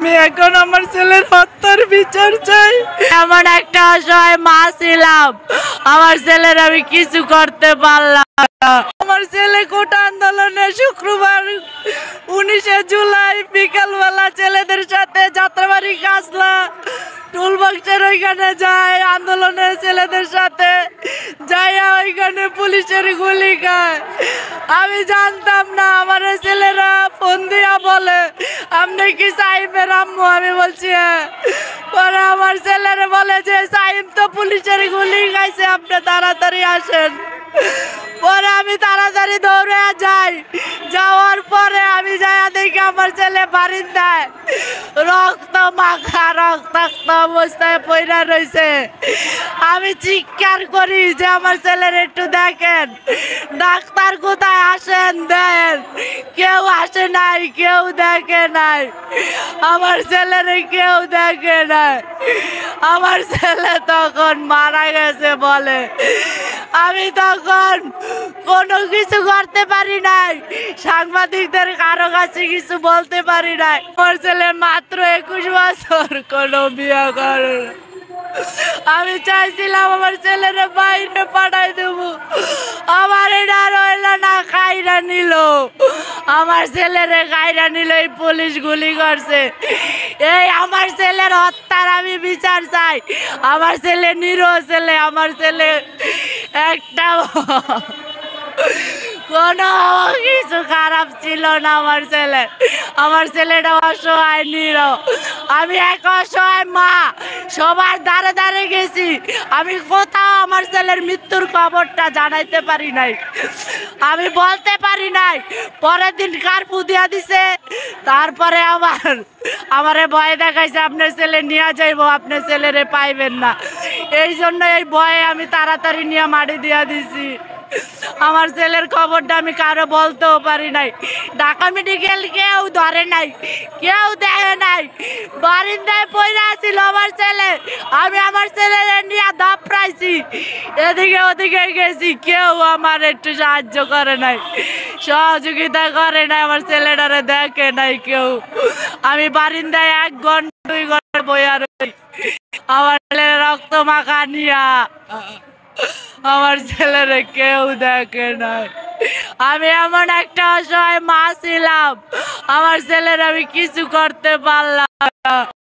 আমি এখন আমার ছেলের হত্যার বিচার চাই। এমন একটা অসহায় মা ছিলাম, আমার ছেলের আমি কিছু করতে পারলাম না। আমার ছেলে কোটা আন্দোলনে শুক্রবার 19 জুলাই বিকালবেলা ছেলেদের সাথে যাত্রাবাড়ি কাজলা টুলবক্সের ওইখানে যায়, আন্দোলনে ছেলেদের সাথে যাইয়া ওইখানে পুলিশের গুলি খায়। আমি জানতাম না। আমার ছেলেরা ফোন দিয়া বলে আপনি কি সাইমের আম্মু? আমি বলছি হ্যাঁ। পরে আমার ছেলেরা বলে যে সাইম তো পুলিশের গুলি খাইছে, আপনি তাড়াতাড়ি আসেন। পরে আমি তাড়াতাড়ি দৌড়ে যাই। যাওয়ার পরে আমি যাইয়া দেখি আমার ছেলে বারিন্দায় রক্ত মাখা রক্তাক্ত অবস্থায় পড়ে রয়েছে। আমি চিৎকার করি যে আমার ছেলের একটু দেখেন, ডাক্তার কোথায়, আসেন দেন। কেউ আসে নাই, কেউ দেখে নাই, আমার ছেলের কেউ দেখে নাই। আমার ছেলে তখন মারা গেছে বলে আমি তখন কোনো কিছু করতে পারি নাই, সাংবাদিকদের কারো কাছে কিছু বলতে পারি নাই। আমার ছেলে মাত্র 21 বছর, কোনো বিয়ে করে। আমি চাইছিলাম আমার ছেলেরে বাইরে পাঠাই দেব, আমার এটা রইল না, খাইরা নিল। আমার ছেলেরে খাইরা নিল, এই পুলিশ গুলি করছে। এই আমার ছেলের হত্যার আমি বিচার চাই। আমার ছেলে নিরীহ ছেলে, আমার ছেলে একটা কোনো কিছু খারাপ ছিল না। আমার ছেলেটা অসহায় নিরীহ। আমি এক অসহায় মা, সবার দ্বারে দ্বারে গেছি, আমি কোথাও আমার ছেলের মৃত্যুর খবরটা জানাইতে পারি নাই, আমি বলতে পারি নাই। পরের দিন কার্ফু দিয়া দিছে। তারপরে আমারে ভয় দেখাইছে আপনার ছেলে নিয়ে যাইব, আপনার ছেলেরে পাইবেন না। এই জন্য এই ভয়ে আমি তাড়াতাড়ি নিয়ে মাটি দিয়া দিছি। আমার ছেলের খবরটা আমি কারো বলতেও পারি নাই। ঢাকা মেডিকেল কেউ ধরে নাই, কেউ দেখে নাই, বারিন্দায় পড়ে ছিল আমার ছেলে। আমি আমার ছেলের নিয়ে দাপড়াইছি, এদিকে ওদিকে গেছি, কেউ আমার একটু সাহায্য করে নাই, সহযোগিতা করে নাই, আমার ছেলেটারে দেখে নাই কেউ। আমি বারিন্দায় 1 ঘন্টা 2 ঘন্টা বইয়া রই, আমার ছেলের রক্ত মাখা নিয়া আমার ছেলেরে কেউ দেখে নাই। আমি এমন একটা অসহায় মা ছিলাম, আমার ছেলের আমি কিছু করতে পারলাম না।